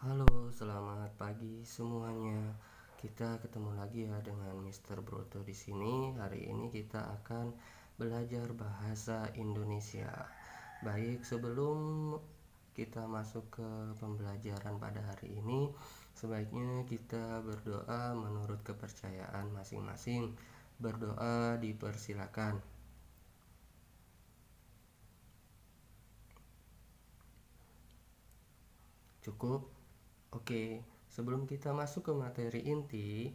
Halo, selamat pagi semuanya. Kita ketemu lagi ya dengan Mr. Broto di sini. Hari ini kita akan belajar bahasa Indonesia. Baik, sebelum kita masuk ke pembelajaran pada hari ini, sebaiknya kita berdoa menurut kepercayaan masing-masing. Berdoa dipersilakan. Cukup? Oke, sebelum kita masuk ke materi inti,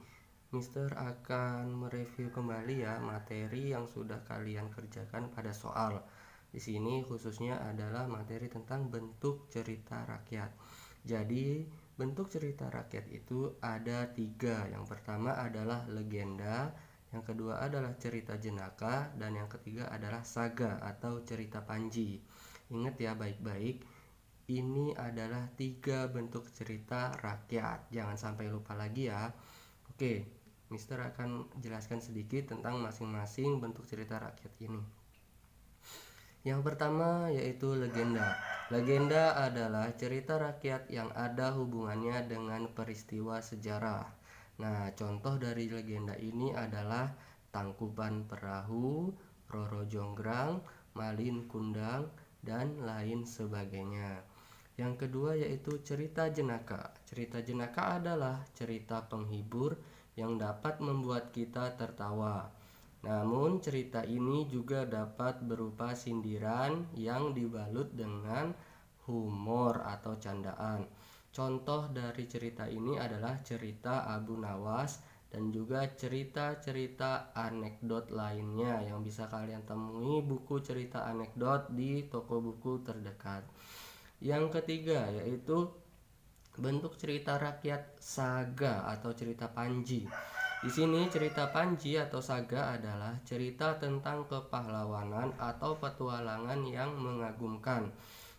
Mister akan mereview kembali ya materi yang sudah kalian kerjakan pada soal. Di sini khususnya adalah materi tentang bentuk cerita rakyat. Jadi, bentuk cerita rakyat itu ada 3. Yang pertama adalah legenda, yang kedua adalah cerita jenaka, dan yang ketiga adalah saga atau cerita panji. Ingat ya baik-baik, ini adalah 3 bentuk cerita rakyat. Jangan sampai lupa lagi ya. Oke, Mister akan jelaskan sedikit tentang masing-masing bentuk cerita rakyat ini. Yang pertama yaitu legenda. Legenda adalah cerita rakyat yang ada hubungannya dengan peristiwa sejarah. Nah, contoh dari legenda ini adalah Tangkuban Perahu, Roro Jonggrang, Malin Kundang, dan lain sebagainya. Yang kedua yaitu cerita jenaka. Cerita jenaka adalah cerita penghibur yang dapat membuat kita tertawa. Namun cerita ini juga dapat berupa sindiran yang dibalut dengan humor atau candaan. Contoh dari cerita ini adalah cerita Abu Nawas dan juga cerita-cerita anekdot lainnya yang bisa kalian temui buku cerita anekdot di toko buku terdekat. Yang ketiga yaitu bentuk cerita rakyat saga atau cerita panji. Di sini cerita panji atau saga adalah cerita tentang kepahlawanan atau petualangan yang mengagumkan.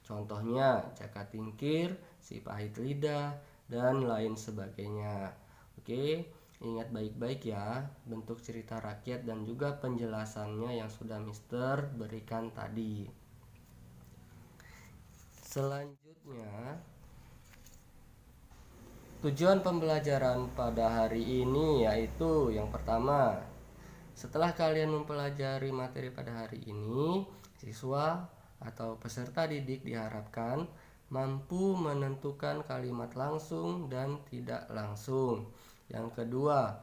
Contohnya Jaka Tingkir, Si Pahit Lidah, dan lain sebagainya. Oke, ingat baik-baik ya bentuk cerita rakyat dan juga penjelasannya yang sudah Mister berikan tadi. Selanjutnya, tujuan pembelajaran pada hari ini yaitu yang pertama, setelah kalian mempelajari materi pada hari ini, siswa atau peserta didik diharapkan mampu menentukan kalimat langsung dan tidak langsung. Yang kedua,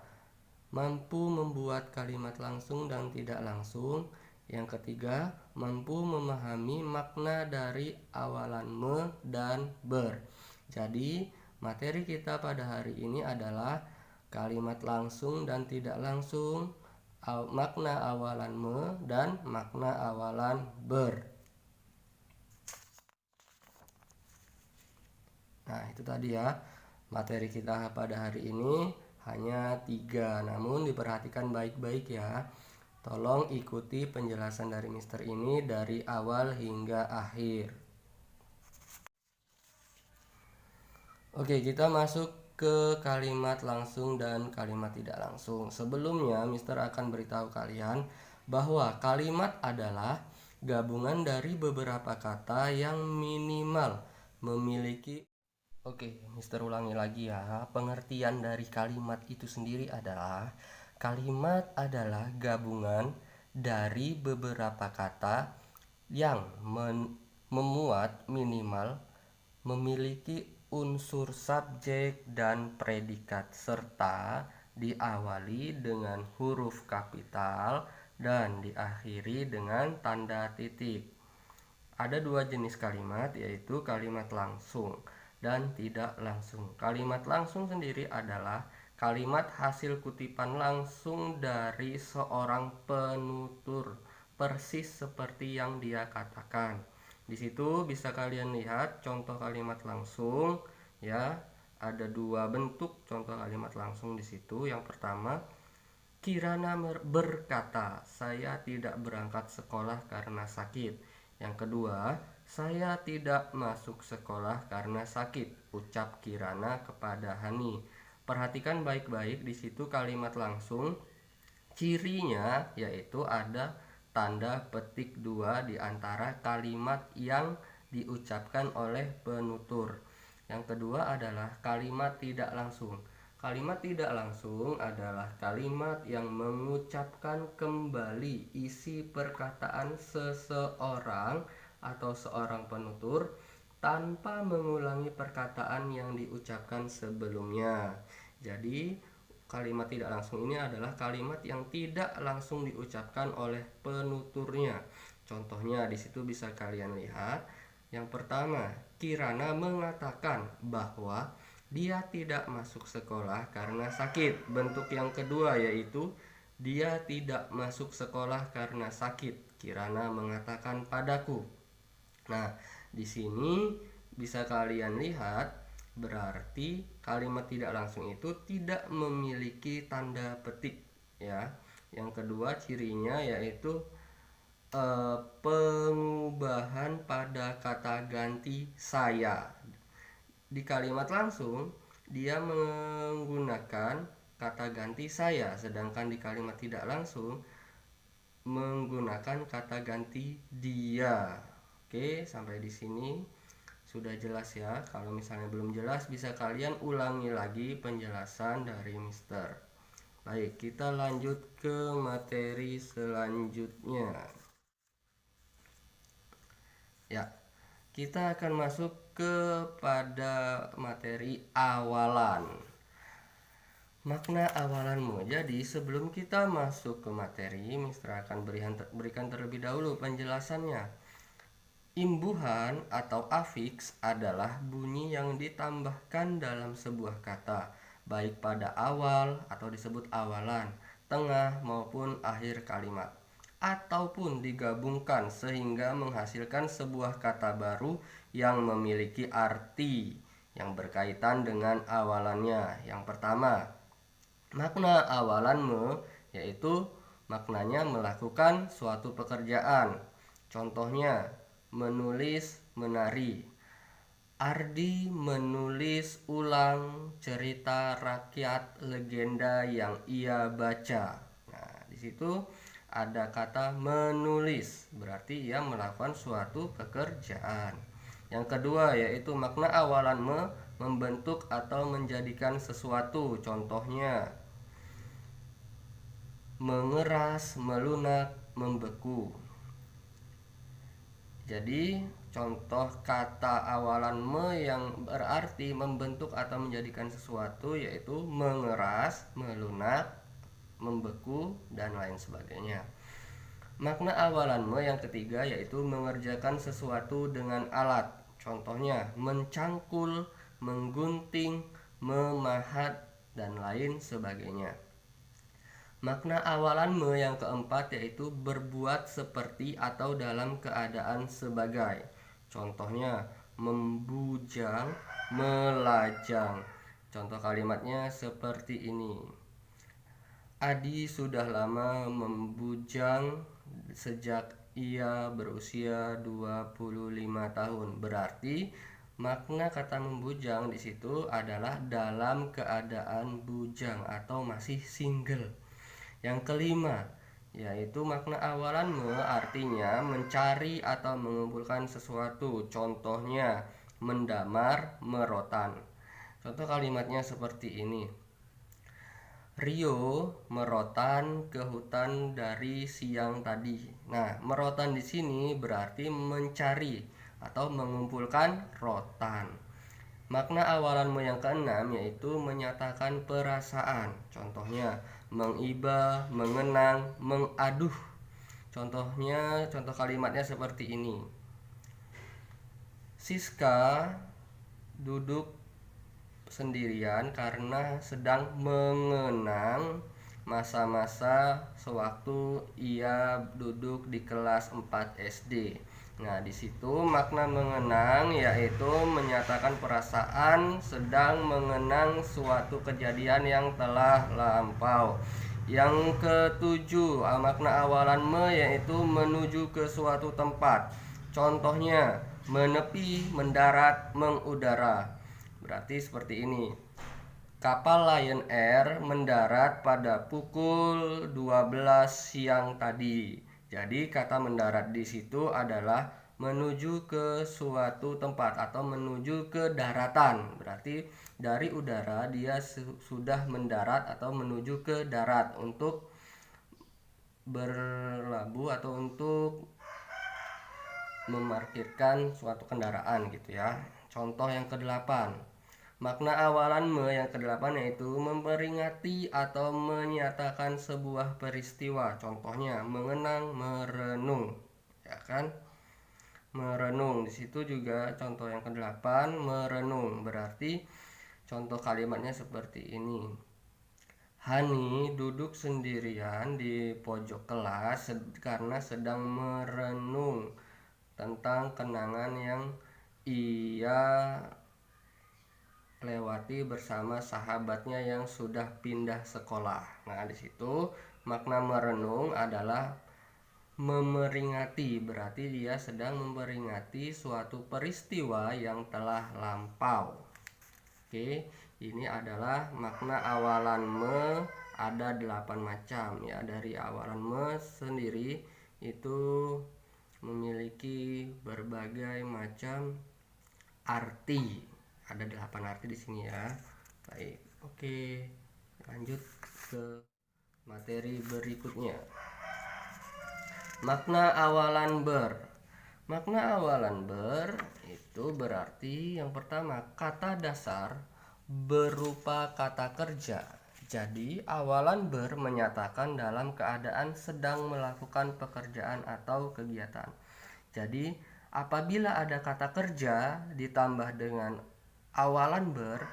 mampu membuat kalimat langsung dan tidak langsung. Yang ketiga, mampu memahami makna dari awalan me dan ber. Jadi, materi kita pada hari ini adalah kalimat langsung dan tidak langsung, makna awalan me dan makna awalan ber. Nah, itu tadi ya materi kita pada hari ini hanya 3, namun diperhatikan baik-baik ya. Tolong ikuti penjelasan dari Mister ini dari awal hingga akhir. Oke, kita masuk ke kalimat langsung dan kalimat tidak langsung. Sebelumnya, Mister akan beritahu kalian bahwa kalimat adalah gabungan dari beberapa kata yang minimal memiliki. Oke, Mister ulangi lagi ya. Pengertian dari kalimat itu sendiri adalah kalimat adalah gabungan dari beberapa kata yang memuat minimal memiliki unsur subjek dan predikat serta diawali dengan huruf kapital dan diakhiri dengan tanda titik. Ada 2 jenis kalimat, yaitu kalimat langsung dan tidak langsung. Kalimat langsung sendiri adalah kalimat hasil kutipan langsung dari seorang penutur, persis seperti yang dia katakan. Di situ bisa kalian lihat contoh kalimat langsung ya. Ada 2 bentuk contoh kalimat langsung di situ. Yang pertama, Kirana berkata, "Saya tidak berangkat sekolah karena sakit." Yang kedua, "Saya tidak masuk sekolah karena sakit," ucap Kirana kepada Hani. Perhatikan baik-baik di situ kalimat langsung. Cirinya yaitu ada tanda petik 2 di antara kalimat yang diucapkan oleh penutur. Yang kedua adalah kalimat tidak langsung. Kalimat tidak langsung adalah kalimat yang mengucapkan kembali isi perkataan seseorang atau seorang penutur tanpa mengulangi perkataan yang diucapkan sebelumnya. Jadi kalimat tidak langsung ini adalah kalimat yang tidak langsung diucapkan oleh penuturnya. Contohnya di situ bisa kalian lihat. Yang pertama, Kirana mengatakan bahwa dia tidak masuk sekolah karena sakit. Bentuk yang kedua yaitu dia tidak masuk sekolah karena sakit. Kirana mengatakan padaku. Nah, di sini bisa kalian lihat berarti kalimat tidak langsung itu tidak memiliki tanda petik ya. Yang kedua cirinya yaitu pengubahan pada kata ganti saya. Di kalimat langsung dia menggunakan kata ganti saya, sedangkan di kalimat tidak langsung menggunakan kata ganti dia. Oke, sampai di sini sudah jelas ya. Kalau misalnya belum jelas bisa kalian ulangi lagi penjelasan dari Mister. Baik, kita lanjut ke materi selanjutnya. Ya, kita akan masuk kepada materi awalan. Makna awalanmu. Jadi sebelum kita masuk ke materi, Mister akan berikan terlebih dahulu penjelasannya. Imbuhan atau afiks adalah bunyi yang ditambahkan dalam sebuah kata, baik pada awal atau disebut awalan, tengah maupun akhir kalimat, ataupun digabungkan sehingga menghasilkan sebuah kata baru yang memiliki arti yang berkaitan dengan awalannya. Yang pertama, makna awalanmu yaitu maknanya melakukan suatu pekerjaan. Contohnya, menulis, menari. Ardi menulis ulang cerita rakyat legenda yang ia baca. Nah, di situ ada kata menulis, berarti ia melakukan suatu pekerjaan. Yang kedua yaitu makna awalan membentuk atau menjadikan sesuatu. Contohnya, mengeras, melunak, membeku. Jadi contoh kata awalan yang berarti membentuk atau menjadikan sesuatu yaitu mengeras, melunak, membeku, dan lain sebagainya. Makna awalan yang ketiga yaitu mengerjakan sesuatu dengan alat. Contohnya mencangkul, menggunting, memahat, dan lain sebagainya. Makna awalan yang keempat yaitu berbuat seperti atau dalam keadaan sebagai. Contohnya membujang, melajang. Contoh kalimatnya seperti ini. Adi sudah lama membujang sejak ia berusia 25 tahun. Berarti makna kata membujang di situ adalah dalam keadaan bujang atau masih single. Yang kelima yaitu makna awalan artinya mencari atau mengumpulkan sesuatu. Contohnya mendamar, merotan. Contoh kalimatnya seperti ini. Rio merotan ke hutan dari siang tadi. Nah, merotan di sini berarti mencari atau mengumpulkan rotan. Makna awalan yang keenam yaitu menyatakan perasaan. Contohnya mengiba, mengenang, mengaduh. Contoh kalimatnya seperti ini. Siska duduk sendirian karena sedang mengenang masa-masa sewaktu ia duduk di kelas 4 SD. Nah, di situ makna mengenang yaitu menyatakan perasaan sedang mengenang suatu kejadian yang telah lampau. Yang ketujuh, makna awalan yaitu menuju ke suatu tempat. Contohnya menepi, mendarat, mengudara. Berarti seperti ini. Kapal Lion Air mendarat pada pukul 12 siang tadi. Jadi kata mendarat di situ adalah menuju ke suatu tempat atau menuju ke daratan. Berarti dari udara dia sudah mendarat atau menuju ke darat untuk berlabuh atau untuk memarkirkan suatu kendaraan gitu ya. Contoh yang ke-8. Makna awalan yang ke-8 yaitu memperingati atau menyatakan sebuah peristiwa. Contohnya mengenang, merenung, ya kan? Merenung. Di situ juga contoh yang ke-8 merenung. Berarti contoh kalimatnya seperti ini. Hani duduk sendirian di pojok kelas karena sedang merenung tentang kenangan yang ia lewati bersama sahabatnya yang sudah pindah sekolah. Nah, di situ makna merenung adalah memeringati, berarti dia sedang memperingati suatu peristiwa yang telah lampau. Oke, ini adalah makna awalan ada 8 macam ya. Dari awalan sendiri itu memiliki berbagai macam arti. Ada 8 arti di sini ya. Baik, oke. Lanjut ke materi berikutnya. Makna awalan ber. Makna awalan ber itu berarti yang pertama kata dasar berupa kata kerja. Jadi awalan ber menyatakan dalam keadaan sedang melakukan pekerjaan atau kegiatan. Jadi apabila ada kata kerja ditambah dengan awalan ber,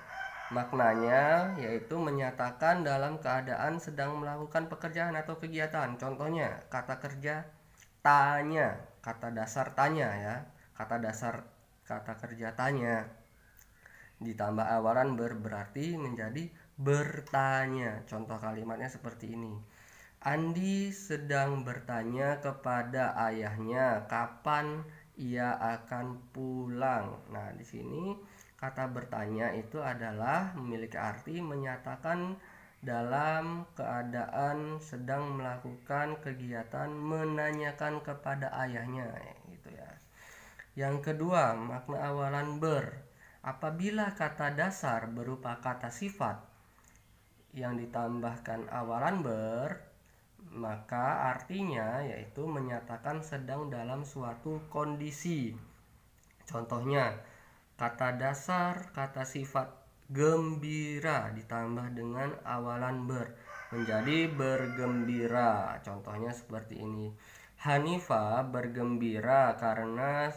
maknanya yaitu menyatakan dalam keadaan sedang melakukan pekerjaan atau kegiatan. Contohnya kata kerja tanya, kata dasar tanya ya, kata dasar kata kerja tanya ditambah awalan ber berarti menjadi bertanya. Contoh kalimatnya seperti ini. Andi sedang bertanya kepada ayahnya kapan ia akan pulang. Nah, di sini kata bertanya itu adalah memiliki arti menyatakan dalam keadaan sedang melakukan kegiatan menanyakan kepada ayahnya gitu ya. Yang kedua, makna awalan ber. Apabila kata dasar berupa kata sifat yang ditambahkan awalan ber, maka artinya yaitu menyatakan sedang dalam suatu kondisi. Contohnya, kata dasar kata sifat gembira ditambah dengan awalan ber menjadi bergembira. Contohnya seperti ini. Hanifah bergembira karena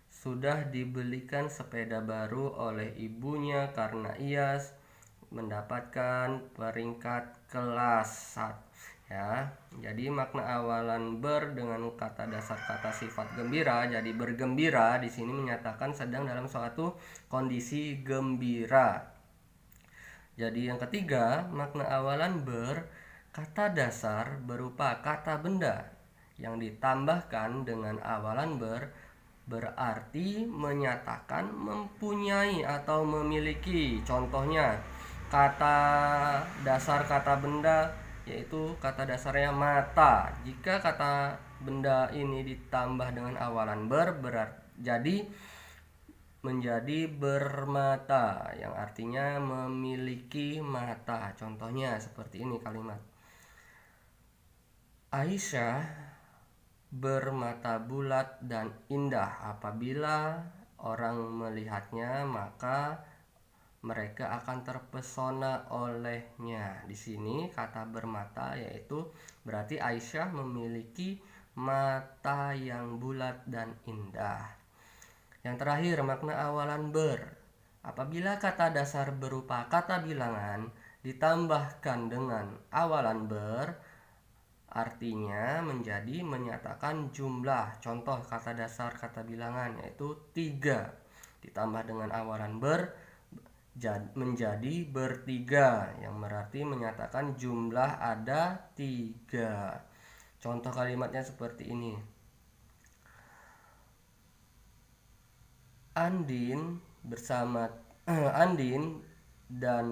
sudah dibelikan sepeda baru oleh ibunya karena ia mendapatkan peringkat kelas 1 ya. Jadi makna awalan ber dengan kata dasar kata sifat gembira jadi bergembira di sini menyatakan sedang dalam suatu kondisi gembira. Jadi yang ketiga, makna awalan ber kata dasar berupa kata benda yang ditambahkan dengan awalan ber berarti menyatakan mempunyai atau memiliki. Contohnya kata dasar kata benda yaitu kata dasarnya mata. Jika kata benda ini ditambah dengan awalan ber jadi menjadi bermata yang artinya memiliki mata. Contohnya seperti ini kalimat. Aisyah bermata bulat dan indah. Apabila orang melihatnya maka mereka akan terpesona olehnya. Di sini kata bermata yaitu berarti Aisyah memiliki mata yang bulat dan indah. Yang terakhir, makna awalan ber. Apabila kata dasar berupa kata bilangan ditambahkan dengan awalan ber, artinya menjadi menyatakan jumlah. Contoh kata dasar kata bilangan yaitu 3 ditambah dengan awalan ber menjadi bertiga yang berarti menyatakan jumlah ada 3. Contoh kalimatnya seperti ini. Andin dan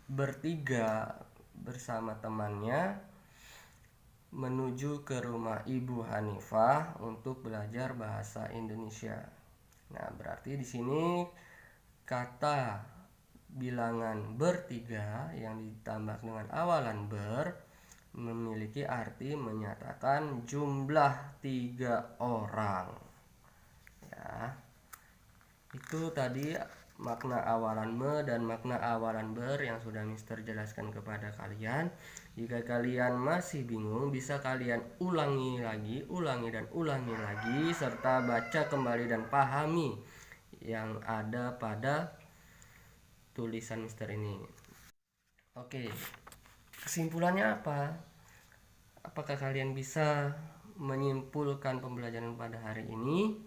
bertiga bersama temannya menuju ke rumah Ibu Hanifah untuk belajar bahasa Indonesia. Nah, berarti di sini kata bilangan bertiga yang ditambah dengan awalan ber memiliki arti menyatakan jumlah 3 orang. Ya, itu tadi makna awalan me dan makna awalan ber yang sudah Mister jelaskan kepada kalian. Jika kalian masih bingung, bisa kalian ulangi dan ulangi lagi, serta baca kembali dan pahami yang ada pada tulisan Mister ini. Oke, kesimpulannya apa? Apakah kalian bisa menyimpulkan pembelajaran pada hari ini?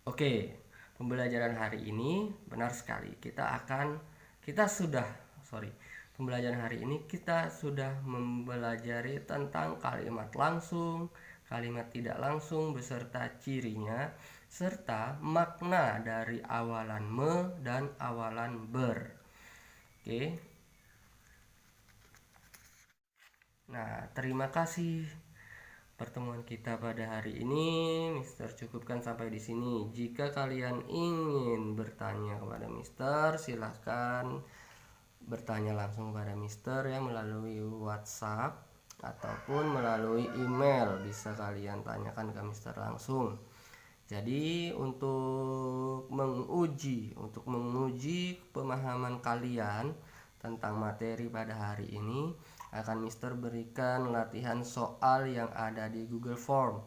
Oke, pembelajaran hari ini benar sekali. Pembelajaran hari ini kita sudah mempelajari tentang kalimat langsung, kalimat tidak langsung beserta cirinya, serta makna dari awalan me dan awalan ber. Oke. Nah, terima kasih pertemuan kita pada hari ini. Mister cukupkan sampai di sini. Jika kalian ingin bertanya kepada Mister, silahkan bertanya langsung kepada Mister ya melalui WhatsApp ataupun melalui email. Bisa kalian tanyakan ke Mister langsung. Jadi untuk menguji pemahaman kalian tentang materi pada hari ini, akan Mister berikan latihan soal yang ada di Google Form.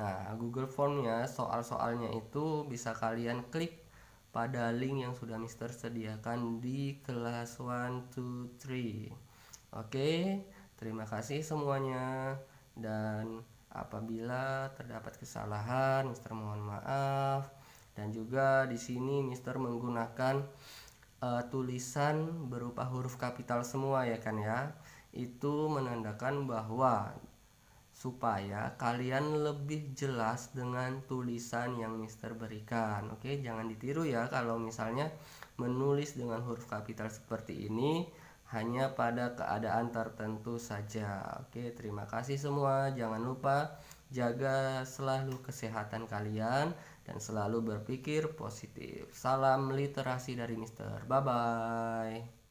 Nah, Google Formnya, soal-soalnya itu bisa kalian klik pada link yang sudah Mister sediakan di kelas 1, 2, 3. Oke, terima kasih semuanya, dan apabila terdapat kesalahan, Mister mohon maaf. Dan juga di sini Mister menggunakan tulisan berupa huruf kapital semua ya kan ya. Itu menandakan bahwa supaya kalian lebih jelas dengan tulisan yang Mister berikan. Oke, jangan ditiru ya kalau misalnya menulis dengan huruf kapital seperti ini hanya pada keadaan tertentu saja. Oke, terima kasih semua. Jangan lupa jaga selalu kesehatan kalian dan selalu berpikir positif. Salam literasi dari Mister. Bye bye.